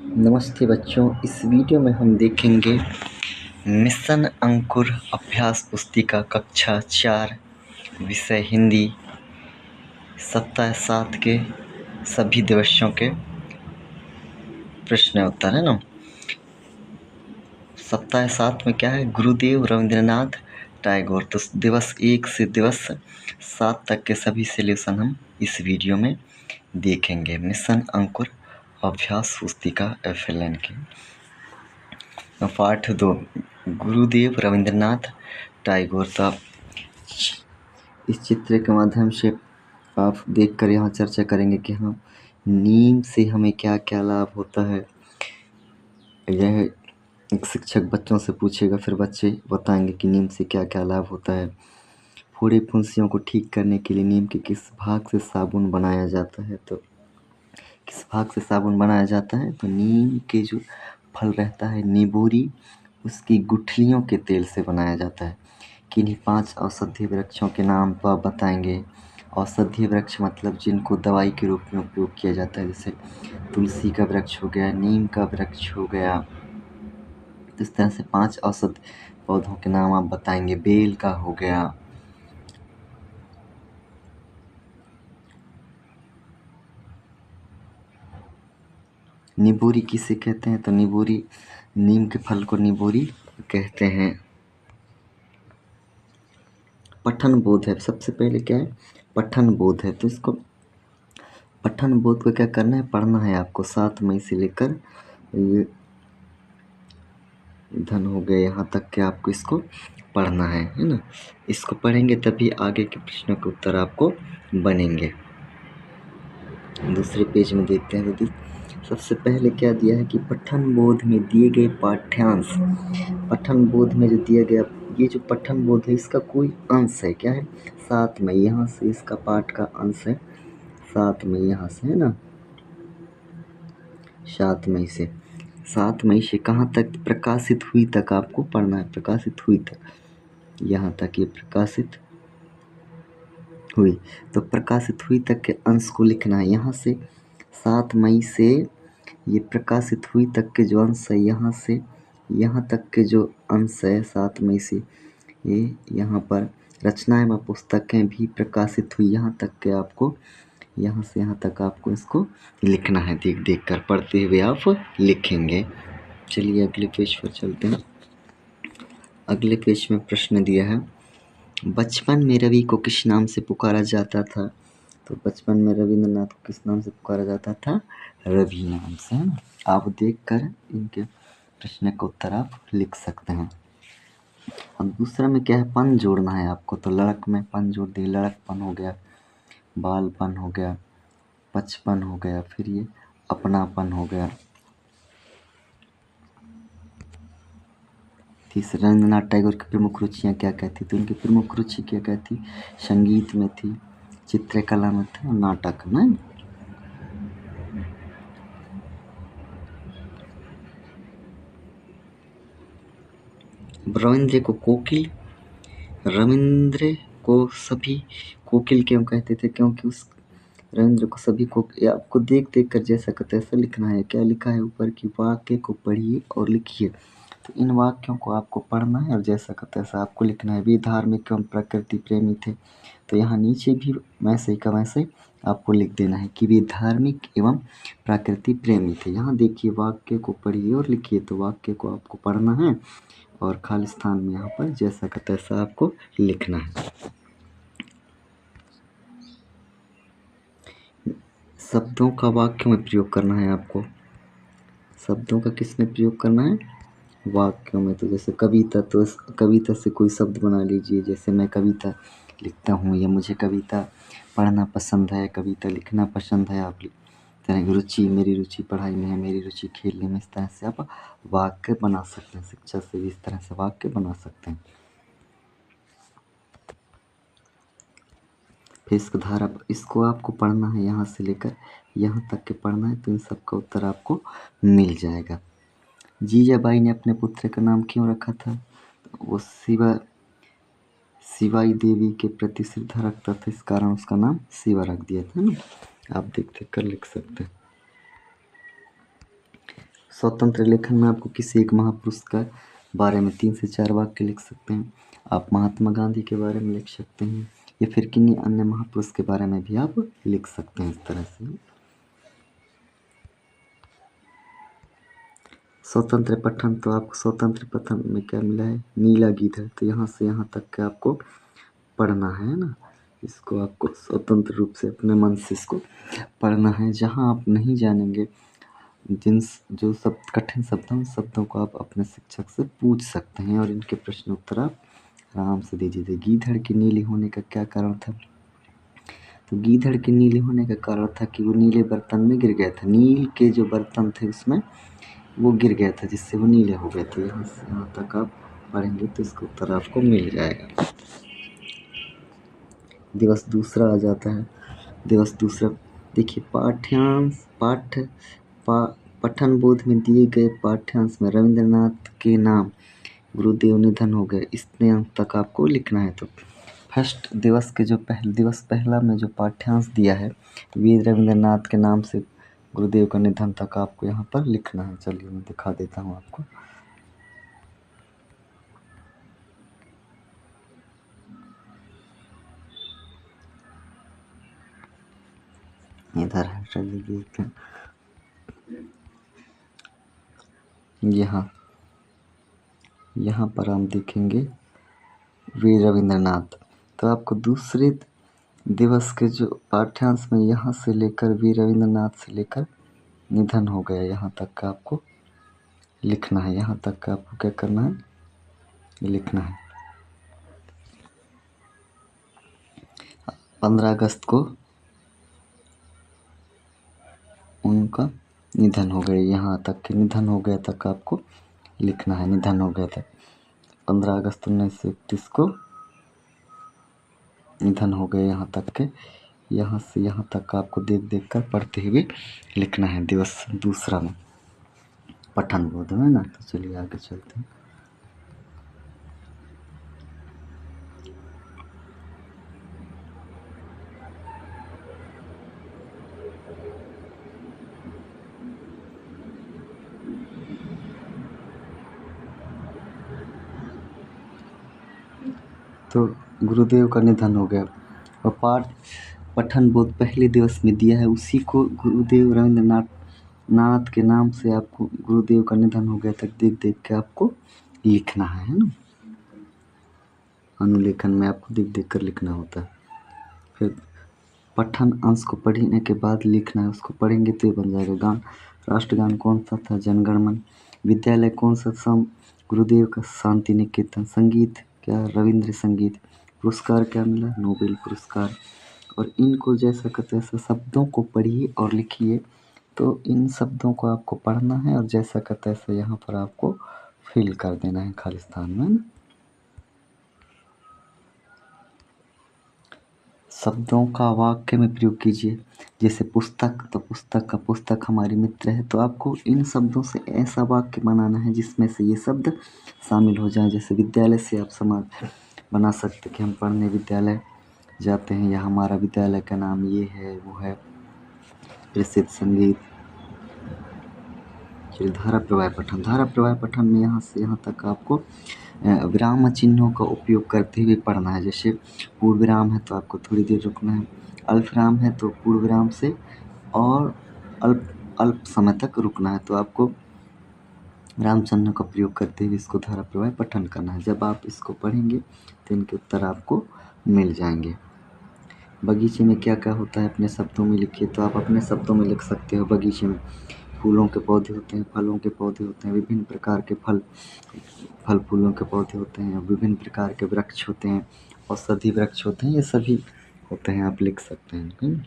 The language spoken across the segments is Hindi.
नमस्ते बच्चों, इस वीडियो में हम देखेंगे मिशन अंकुर अभ्यास पुस्तिका कक्षा 4 विषय हिंदी सप्ताह 7 के सभी दिवसों के प्रश्न उत्तर है ना। सप्ताह 7 में क्या है, गुरुदेव रविंद्रनाथ टैगोर। तो दिवस 1 से दिवस 7 तक के सभी सॉल्यूशन हम इस वीडियो में देखेंगे। मिशन अंकुर अभ्यास पुस्तिका FLN की पाठ 2 गुरुदेव रविंद्रनाथ टैगोर। तो इस चित्र के माध्यम से आप देखकर यहाँ चर्चा करेंगे कि हाँ, नीम से हमें क्या क्या लाभ होता है। यह एक शिक्षक बच्चों से पूछेगा, फिर बच्चे बताएंगे कि नीम से क्या क्या लाभ होता है। फोड़े फुंसियों को ठीक करने के लिए नीम के किस भाग से साबुन बनाया जाता है। तो किस भाग से साबुन बनाया जाता है, तो नीम के जो फल रहता है निबोरी, उसकी गुठलियों के तेल से बनाया जाता है। किन्हीं 5 औषधीय वृक्षों के नाम तो आप बताएंगे। औषधीय वृक्ष मतलब जिनको दवाई के रूप में उपयोग किया जाता है, जैसे तुलसी का वृक्ष हो गया, नीम का वृक्ष हो गया। तो इस तरह से 5 औषध पौधों के नाम आप बताएंगे। बेल का हो गया। निबोरी किसे कहते हैं, तो निबोरी, नीम के फल को निबोरी कहते हैं। पठन बोध है, सबसे पहले क्या है, पठन बोध है। तो इसको पठन बोध को क्या करना है, पढ़ना है आपको 7 मई से लेकर ये धन हो गए यहाँ तक के आपको इसको पढ़ना है ना। इसको पढ़ेंगे तभी आगे के प्रश्नों के उत्तर आपको बनेंगे। दूसरे पेज में देखते हैं। तो सबसे पहले क्या दिया है कि पठन बोध में दिए गए पाठ्यांश। पठन बोध में जो दिया गया, ये जो पठन बोध है इसका कोई अंश है, क्या है, 7 मई, यहाँ से इसका पाठ का अंश है 7 मई, यहाँ से है ना, 7 मई से कहाँ तक, प्रकाशित हुई तक आपको पढ़ना है। प्रकाशित हुई तक, यहाँ तक ये प्रकाशित हुई, तो प्रकाशित हुई तक के अंश को लिखना है। यहाँ से 7 मई से ये प्रकाशित हुई तक के जो अंश है, यहाँ से यहाँ तक के जो अंश है 7 मई से, ये यहाँ पर रचनाएं व पुस्तकें भी प्रकाशित हुई, यहाँ तक के आपको, यहाँ से यहाँ तक आपको इसको लिखना है। देख देख कर पढ़ते हुए आप लिखेंगे। चलिए अगले पेज पर चलते हैं। अगले पेज में प्रश्न दिया है, बचपन में रवि को किस नाम से पुकारा जाता था। तो बचपन में रविंद्रनाथ को किस नाम से पुकारा जाता था, रवि नाम से, है ना। आप देखकर इनके प्रश्न का उत्तर आप लिख सकते हैं। और दूसरा में क्या है, पन जोड़ना है आपको। तो लड़क में पन जोड़ दिए, लड़कपन हो गया, बालपन हो गया, बचपन हो गया, फिर ये अपनापन हो गया। तीसरा, रविंद्रनाथ टैगोर की प्रमुख रुचियाँ क्या क्या थी। तो उनकी प्रमुख रुचि क्या क्या थी, संगीत में थी, चित्रकला में था, नाटक में। रविंद्र को कोकिल, रविंद्र को सभी कोकिल क्यों कहते थे, क्योंकि उस रविंद्र को सभी को, आपको देख देख कर जैसा का तैसा लिखना है। क्या लिखा है ऊपर की, वाक्य को पढ़िए और लिखिए। तो इन वाक्यों को आपको पढ़ना है और जैसा का तैसा आपको लिखना है। वे धार्मिक एवं प्रकृति प्रेमी थे। तो यहाँ नीचे भी वैसे का वैसे आपको लिख देना है कि वे धार्मिक एवं प्रकृति प्रेमी थे। यहाँ देखिए, वाक्य को पढ़िए और लिखिए। तो वाक्य को आपको पढ़ना है और खाली स्थान में यहाँ पर जैसा का तैसा आपको लिखना है। शब्दों का वाक्यों में प्रयोग करना है आपको। शब्दों का किस में प्रयोग करना है, वाक्यों में। तो जैसे कविता, तो कविता से कोई शब्द बना लीजिए। जैसे मैं कविता लिखता हूँ, या मुझे कविता पढ़ना पसंद है, कविता लिखना पसंद है। आप तरह रुचि, मेरी रुचि पढ़ाई में है, मेरी रुचि खेलने में। इस तरह से आप वाक्य बना सकते हैं। शिक्षा से भी इस तरह से वाक्य बना सकते हैं। फिर इसका धारा, इसको आपको पढ़ना है, यहाँ से लेकर यहाँ तक के पढ़ना है। तो इन सब का उत्तर आपको मिल जाएगा। जीजाबाई ने अपने पुत्र का नाम क्यों रखा था, वो शिवाई देवी के प्रति श्रद्धा रखता था, इस कारण उसका नाम शिवा रख दिया था ना। आप देख देख कर लिख सकते हैं। स्वतंत्र लेखन में आपको किसी एक महापुरुष का बारे में 3 से 4 वाक्य लिख सकते हैं। आप महात्मा गांधी के बारे में लिख सकते हैं या फिर किन्हीं अन्य महापुरुष के बारे में भी आप लिख सकते हैं। इस तरह से स्वतंत्र पठन, तो आपको स्वतंत्र पठन में क्या मिला है, नीला गीधड़। तो यहाँ से यहाँ तक के आपको पढ़ना है ना, इसको आपको स्वतंत्र रूप से अपने मन से इसको पढ़ना है। जहाँ आप नहीं जानेंगे जो शब्द कठिन शब्द हैं, उन शब्दों को आप अपने शिक्षक से पूछ सकते हैं और इनके प्रश्न उत्तर आप आराम से दीजिए। गीधड़ के नीले होने का क्या कारण था? तो गीधड़ के नीले होने का कारण था कि वो नीले बर्तन में गिर गया था। नील के जो बर्तन थे उसमें वो गिर गया था, जिससे वो नीले हो गए थे। यहाँ से यहाँ तक आप पढ़ेंगे तो इसका उत्तर आपको मिल जाएगा। दिवस दूसरा आ जाता है। दिवस दूसरा देखिए, पठन बोध में दिए गए पाठ्यांश में रविंद्रनाथ के नाम गुरुदेव निधन हो गए, इतने अंक तक आपको लिखना है। तो फर्स्ट दिवस के जो दिवस पहला में जो पाठ्यांश दिया है, वीर रविंद्रनाथ के नाम से गुरुदेव का निधन तक आपको यहाँ पर लिखना है। चलिए मैं दिखा देता हूँ आपको। इधर है, चलिए यहाँ पर हम देखेंगे वीर रविंद्रनाथ। तो आपको दूसरे दिवस के जो पाठ्यांश में यहाँ से लेकर वीर रविंद्रनाथ से लेकर निधन हो गया, यहाँ तक का आपको लिखना है। यहाँ तक का आपको क्या करना है, लिखना है। 15 अगस्त को उनका निधन हो गया, यहाँ तक के निधन हो गया तक आपको लिखना है। निधन हो गया था 15 अगस्त 1931 को निधन हो गए, यहाँ तक के। यहाँ से यहाँ तक आपको देख देख कर पढ़ते हुए लिखना है दिवस दूसरा में पठन बोध में ना। तो चलिए आगे चलते हैं। तो गुरुदेव का निधन हो गया और पठन बोध पहले दिवस में दिया है, उसी को गुरुदेव रविंद्रनाथ के नाम से आपको गुरुदेव का निधन हो गया तक देख देख के आपको लिखना है ना। अनुलेखन में आपको देख देख कर लिखना होता है। फिर पठन अंश को पढ़ने के बाद लिखना है, उसको पढ़ेंगे तो ये बन जाएगा। गान, राष्ट्रगान कौन सा था? जनगण मन। विद्यालय कौन सा था? गुरुदेव का शांति निकेतन। संगीत क्या? रविंद्र संगीत। पुरस्कार क्या मिला? नोबेल पुरस्कार। और इनको जैसा का तैसा शब्दों को पढ़िए और लिखिए। तो इन शब्दों को आपको पढ़ना है और जैसा का तैसा यहाँ पर आपको फिल कर देना है खाली स्थान में। शब्दों का वाक्य में प्रयोग कीजिए। जैसे पुस्तक, तो पुस्तक हमारी मित्र है। तो आपको इन शब्दों से ऐसा वाक्य बनाना है जिसमें से ये शब्द शामिल हो जाए। जैसे विद्यालय से आप समाज बना सकते कि हम पढ़ने विद्यालय जाते हैं, या हमारा विद्यालय का नाम ये है, वो है। प्रसिद्ध संगीत। चलिए धारा प्रवाह पठन में यहाँ से यहाँ तक आपको विराम चिन्हों का उपयोग करते हुए पढ़ना है। जैसे पूर्ण विराम है तो आपको थोड़ी देर रुकना है, अल्प विराम है तो पूर्ण विराम से और अल्प समय तक रुकना है। तो आपको विराम चिन्हों का प्रयोग करते हुए इसको धारा प्रवाह पठन करना है। जब आप इसको पढ़ेंगे तो इनके उत्तर आपको मिल जाएंगे। बगीचे में क्या क्या होता है अपने शब्दों में लिखिए। तो आप अपने शब्दों में लिख सकते हो। बगीचे में फूलों के पौधे होते हैं, फलों के पौधे होते हैं, विभिन्न प्रकार के फल फूलों के पौधे होते हैं, विभिन्न प्रकार के वृक्ष होते हैं, औषधि वृक्ष होते हैं, ये सभी होते हैं, आप लिख सकते हैं।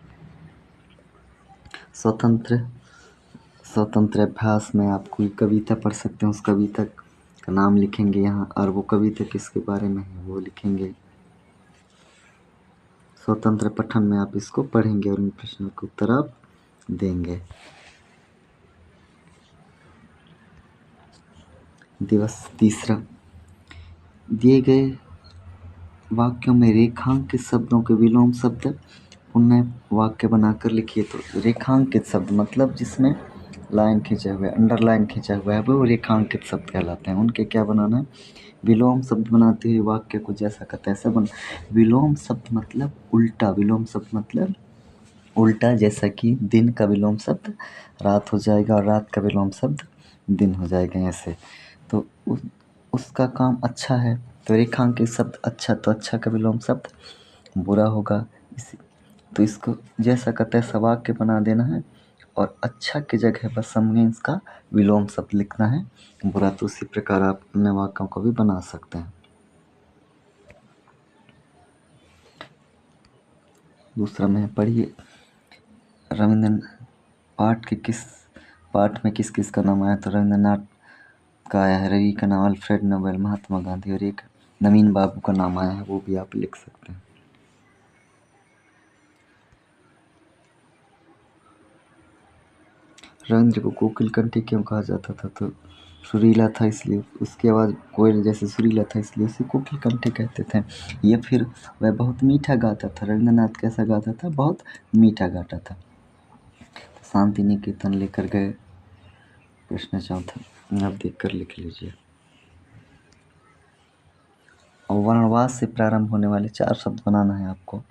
स्वतंत्र अभ्यास में आप कोई कविता पढ़ सकते हैं, उस कविता का नाम लिखेंगे यहाँ, और वो कविता किसके बारे में है वो लिखेंगे। स्वतंत्र पठन में आप इसको पढ़ेंगे और इन प्रश्नों के उत्तर आप देंगे। दिवस तीसरा, दिए गए वाक्यों में रेखांकित शब्दों के विलोम शब्द पुनः वाक्य बनाकर लिखिए। तो रेखांकित शब्द मतलब जिसमें लाइन खींचे हुए, अंडरलाइन खींचा हुआ है, वो रेखांकित शब्द कहलाते हैं। उनके क्या बनाना है, विलोम शब्द बनाते हुए वाक्य को जैसा का तैसा बना। विलोम शब्द मतलब उल्टा, विलोम शब्द मतलब उल्टा, जैसा कि दिन का विलोम शब्द रात हो जाएगा और रात का विलोम शब्द दिन हो जाएगा ऐसे। तो उसका काम अच्छा है, तो रेखांकित शब्द अच्छा, तो अच्छा का विलोम शब्द बुरा होगा। इसी तो इसको जैसा का तैसा वाक्य बना देना है और अच्छा की जगह बस हमने इसका विलोम शब्द लिखना है, बुरा। तो उसी प्रकार आप अपने वाक्यों को भी बना सकते हैं। दूसरा में पढ़िए, रविंद्रनाथ पाठ में किस किस का नाम आया, तो रविंद्रनाथ का आया है, रवि का नाम, अल्फ्रेड नोबेल, महात्मा गांधी और एक नवीन बाबू का नाम आया है, वो भी आप लिख सकते हैं। रविंद्र को कोकिल कंठी क्यों कहा जाता था, तो सुरीला था इसलिए, उसकी आवाज़ कोयल जैसे सुरीला था इसलिए उसे कोकिल कंठी कहते थे। या फिर वह बहुत मीठा गाता था। रविंद्रनाथ कैसा गाता था, बहुत मीठा गाता था। शांति निकेतन लेकर गए। प्रश्न चौथा आप देख कर लिख लीजिए। और वर्णवास से प्रारंभ होने वाले 4 शब्द बनाना है आपको।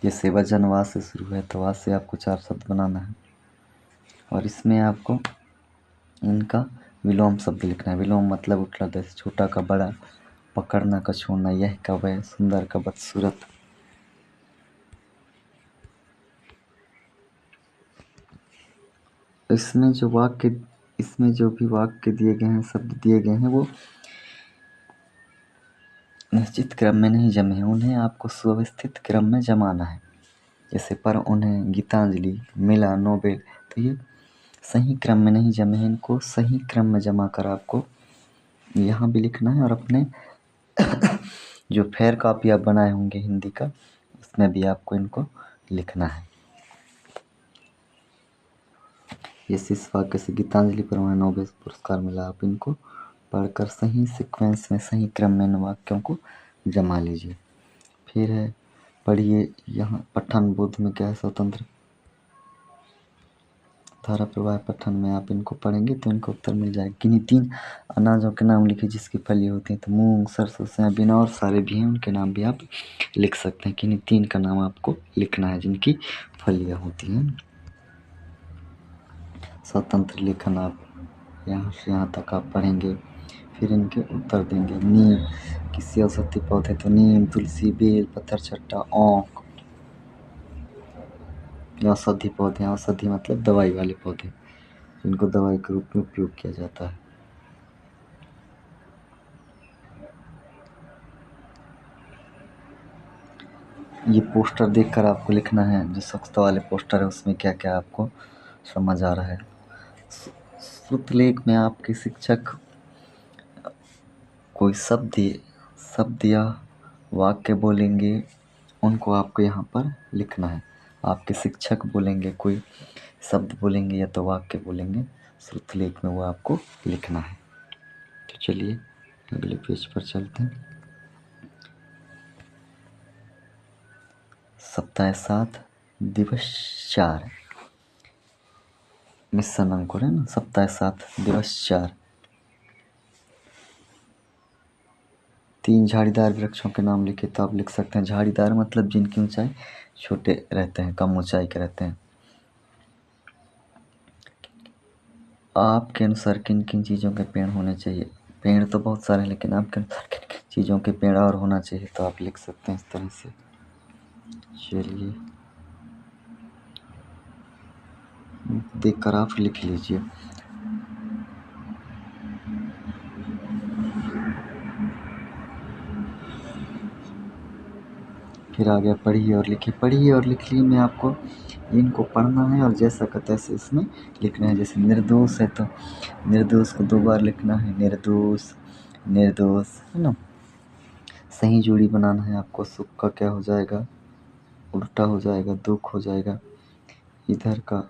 जैसे वजनवास से शुरू है तो वास से आपको 4 शब्द बनाना है और इसमें आपको इनका विलोम शब्द लिखना है। विलोम मतलब उठला, जैसे छोटा का बड़ा, पकड़ना का छोड़ना, यह का वह, सुंदर का बदसूरत। इसमें जो भी वाक्य दिए गए हैं, शब्द दिए गए हैं, वो निश्चित क्रम में नहीं जमे हैं, उन्हें आपको सुव्यवस्थित क्रम में जमाना है। जैसे पर उन्हें, गीतांजलि, मिला, नोबेल, तो ये सही क्रम में नहीं जमे हैं, इनको सही क्रम में जमा कर आपको यहाँ भी लिखना है और अपने जो फेयर कॉपी आप बनाए होंगे हिंदी का, उसमें भी आपको इनको लिखना है। जैसे इस वाक्य से गीतांजलि पर उन्हें नोबेल पुरस्कार मिला, आप इनको पढ़कर सही सीक्वेंस में, सही क्रम में इन वाक्यों को जमा लीजिए। फिर है, पढ़िए यहाँ पठन बोध में क्या है, स्वतंत्र धारा प्रवाह पठन में आप इनको पढ़ेंगे तो इनको उत्तर मिल जाएगा। किन्हीं 3 अनाजों के नाम लिखिए जिसकी फली होती है, तो मूंग, सरसों, सोयाबीन और सारे भी हैं, उनके नाम भी आप लिख सकते हैं। किन्हीं 3 का नाम आपको लिखना है जिनकी फलियाँ होती हैं। स्वतंत्र लेखन आप यहाँ से यहाँ तक आप पढ़ेंगे, फिर इनके उत्तर देंगे। नीम, किसी औषधि पौधे, तो नीम, तुलसी, बेल, पत्थर चट्टा, औंख। औषधि पौधे, औषधि मतलब दवाई वाले पौधे, जिनको दवाई के रूप में उपयोग किया जाता है। ये पोस्टर देखकर आपको लिखना है, जो स्वच्छता वाले पोस्टर है उसमें क्या क्या आपको समझ आ रहा है। श्रुतलेख में आपके शिक्षक कोई शब्द या वाक्य बोलेंगे, उनको आपको यहाँ पर लिखना है। आपके शिक्षक बोलेंगे, कोई शब्द बोलेंगे या तो वाक्य बोलेंगे, श्रुतलेख में वो आपको लिखना है। तो चलिए अगले पेज पर चलते हैं। सप्ताह 7 दिवस 4 मिशन अंकुर है ना। सप्ताह 7 दिवस 4। 3 झाड़ीदार वृक्षों के नाम लिखे, तो आप लिख सकते हैं झाड़ीदार मतलब जिनकी ऊंचाई छोटे रहते हैं, कम ऊंचाई के रहते हैं। आपके अनुसार किन किन चीज़ों के पेड़ होने चाहिए। पेड़ तो बहुत सारे हैं, लेकिन आपके अनुसार किन किन चीज़ों के पेड़ और होना चाहिए, तो आप लिख सकते हैं इस तरह से। चलिए देखकर आप लिख लीजिए। फिर आ गया पढ़िए और लिखिए। पढ़िए और लिखिए में आपको इनको पढ़ना है और जैसा का तैसे इसमें लिखना है। जैसे निर्दोष है तो निर्दोष को 2 बार लिखना है, निर्दोष, निर्दोष, है ना। सही जोड़ी बनाना है आपको। सुख का क्या हो जाएगा, उल्टा हो जाएगा, दुख हो जाएगा, इधर का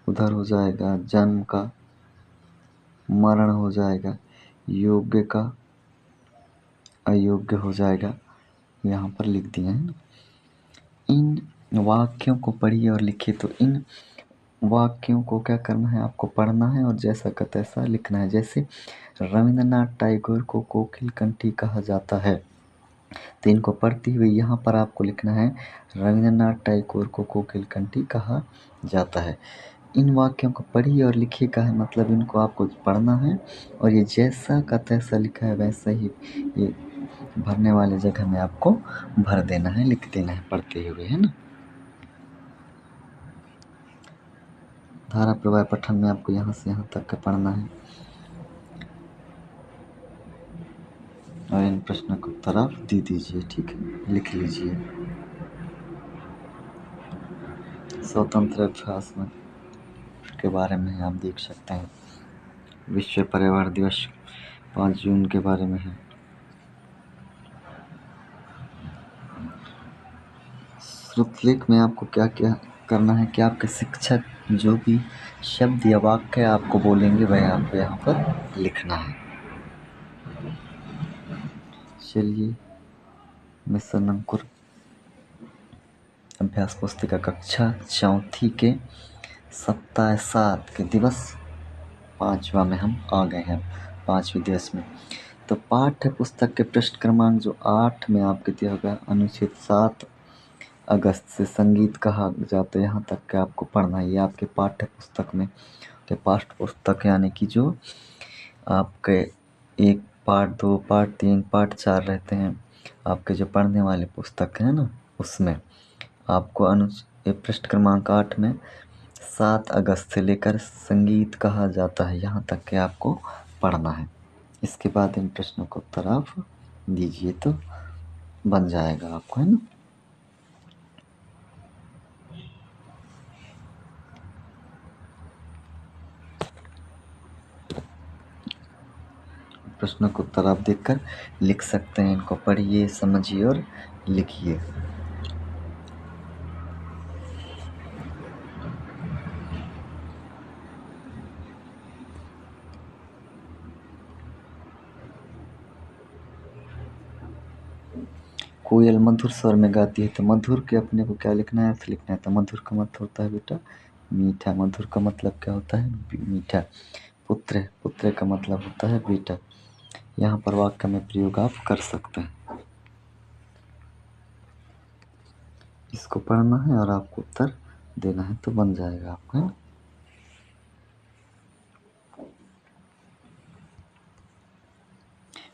उधर हो जाएगा, जन्म का मरण हो जाएगा, योग्य का अयोग्य हो जाएगा, यहाँ पर लिख दिए हैं। इन वाक्यों को पढ़िए और लिखिए। तो इन वाक्यों को क्या करना है, आपको पढ़ना है और जैसा का तैसा लिखना है। जैसे रविंद्रनाथ टैगोर को कोकिल कंठी कहा जाता है, तो इनको पढ़ते हुए यहाँ पर आपको लिखना है रविंद्रनाथ टैगोर को कोकिल कंठी कहा जाता है। इन वाक्यों को पढ़िए और लिखिए का है मतलब इनको आपको पढ़ना है और ये जैसा का तैसा लिखा है वैसा ही ये भरने वाले जगह में आपको भर देना है, लिख देना है पढ़ते हुए, है ना। धारा प्रवाह पठन में आपको यहाँ से यहाँ तक का पढ़ना है और इन प्रश्न को उत्तर आप दे दीजिए, ठीक है, लिख लीजिए। स्वतंत्र अभ्यास में के बारे में आप देख सकते हैं। विश्व पर्यावरण दिवस 5 जून के बारे में है। श्रुतलेख में आपको क्या क्या करना है कि आपके शिक्षक जो भी शब्द या वाक्य आपको बोलेंगे वह आपको यहाँ पर लिखना है। चलिए, मिशन अंकुर अभ्यास पुस्तिका कक्षा 4 के सप्ताह 7 के दिवस 5वां में हम आ गए हैं, 5वें दिवस में। तो पाठ्य पुस्तक के पृष्ठ क्रमांक जो 8 में आपके दिया होगा, अनुच्छेद 7 अगस्त से संगीत कहा जाता है, यहाँ तक के आपको पढ़ना है। ये आपके पाठ्य पुस्तक में के पाठ्य पुस्तक यानी कि जो आपके 1 पार्ट 2 पार्ट 3 पार्ट 4 रहते हैं आपके जो पढ़ने वाले पुस्तक हैं ना, उसमें आपको पृष्ठ क्रमांक 8 में 7 अगस्त से लेकर संगीत कहा जाता है यहाँ तक के आपको पढ़ना है। इसके बाद इन प्रश्नों को उत्तर आप दीजिए तो बन जाएगा आपको, है ना। प्रश्नों को उत्तर आप देखकर लिख सकते हैं, इनको पढ़िए, समझिए और लिखिए। कोयल मधुर स्वर में गाती है, तो मधुर के अपने को क्या लिखना है, अर्थ लिखना है। तो मधुर का मतलब होता है बेटा मीठा। मधुर का मतलब क्या होता है, मीठा। पुत्र, पुत्र का मतलब होता है बेटा। यहाँ पर वाक्य में प्रयोग आप कर सकते हैं। इसको पढ़ना है और आपको उत्तर देना है तो बन जाएगा आपका, है ना।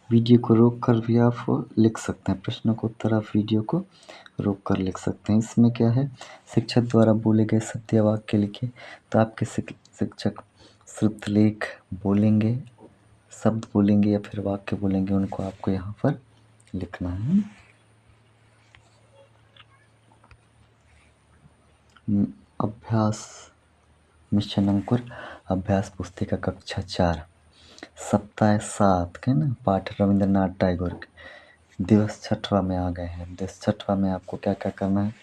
वीडियो को रोक कर भी आप लिख सकते हैं, प्रश्नों को उत्तर आप वीडियो को रोक कर लिख सकते हैं। इसमें क्या है, शिक्षक द्वारा बोले गए सत्य वाक्य लिखे, तो आपके शिक्षक श्रुतलेख बोलेंगे, शब्द बोलेंगे या फिर वाक्य बोलेंगे, उनको आपको यहाँ पर लिखना है। अभ्यास मिशन अंकुर अभ्यास पुस्तिका कक्षा 4 सप्ताह 7 के ना पाठ रविंद्रनाथ टैगोर के दिवस 6वां में आ गए हैं। दिवस 6वां में आपको क्या क्या करना है,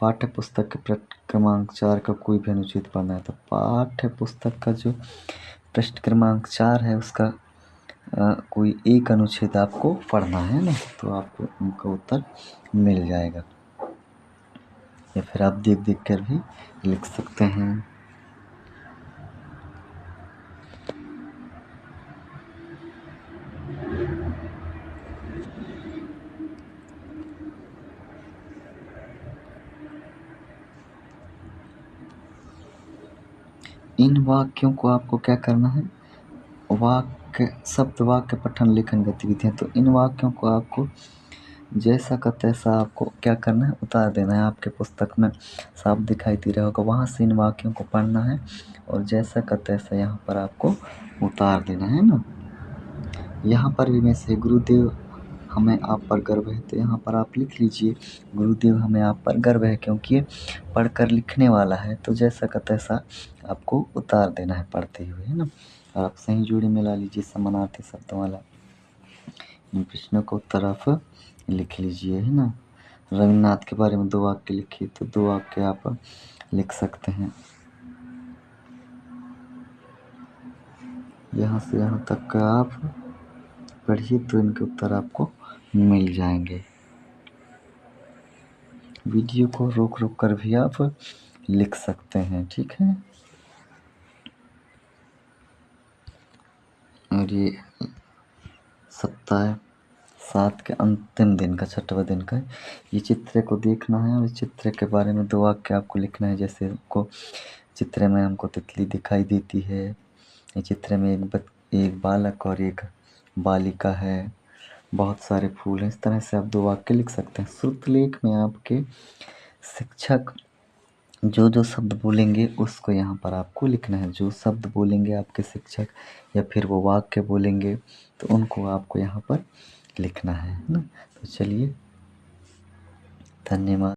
पाठ्य पुस्तक के पृष्ठ क्रमांक 4 का कोई भी अनुच्छेद पढ़ना है। तो पाठ्य पुस्तक का जो पृष्ठ क्रमांक 4 है उसका कोई एक अनुच्छेद आपको पढ़ना है ना, तो आपको उनका उत्तर मिल जाएगा, या फिर आप देख देख कर भी लिख सकते हैं। इन वाक्यों को आपको क्या करना है, वाक्य शब्द वाक्य पठन लेखन गतिविधियाँ। तो इन वाक्यों को आपको जैसा का तैसा आपको क्या करना है, उतार देना है। आपके पुस्तक में साफ दिखाई दे रहा होगा, वहाँ से इन वाक्यों को पढ़ना है और जैसा का तैसा यहाँ पर आपको उतार देना है ना। यहाँ पर भी मैं से गुरुदेव हमें आप पर गर्व है, तो यहाँ पर आप लिख लीजिए गुरुदेव हमें आप पर गर्व है, क्योंकि ये पढ़कर लिखने वाला है, तो जैसा का तैसा आपको उतार देना है पढ़ते हुए, है ना। और आप सही जोड़ी मिला लीजिए समानार्थी शब्दों वाला। इन प्रश्नों को उत्तर आप लिख लीजिए, है ना। रविन्द्रनाथ के बारे में 2 वाक्य लिखिए, तो 2 वाक्य आप लिख सकते हैं। यहाँ से यहाँ तक का आप पढ़िए तो इनके उत्तर आपको मिल जाएंगे। वीडियो को रोक रोक कर भी आप लिख सकते हैं। ठीक है, और ये सप्ताह 7 के अंतिम दिन का 6वां दिन का ये चित्र को देखना है और इस चित्र के बारे में 2 वाक्य आपको लिखना है। जैसे हमको चित्र में हमको तितली दिखाई देती है, ये चित्र में एक बालक और एक बालिका है, बहुत सारे फूल हैं। इस तरह से आप 2 वाक्य लिख सकते हैं। श्रुतलेख में आपके शिक्षक जो जो शब्द बोलेंगे उसको यहाँ पर आपको लिखना है। जो शब्द बोलेंगे आपके शिक्षक या फिर वो वाक्य बोलेंगे तो उनको आपको यहाँ पर लिखना है ना। तो चलिए, धन्यवाद।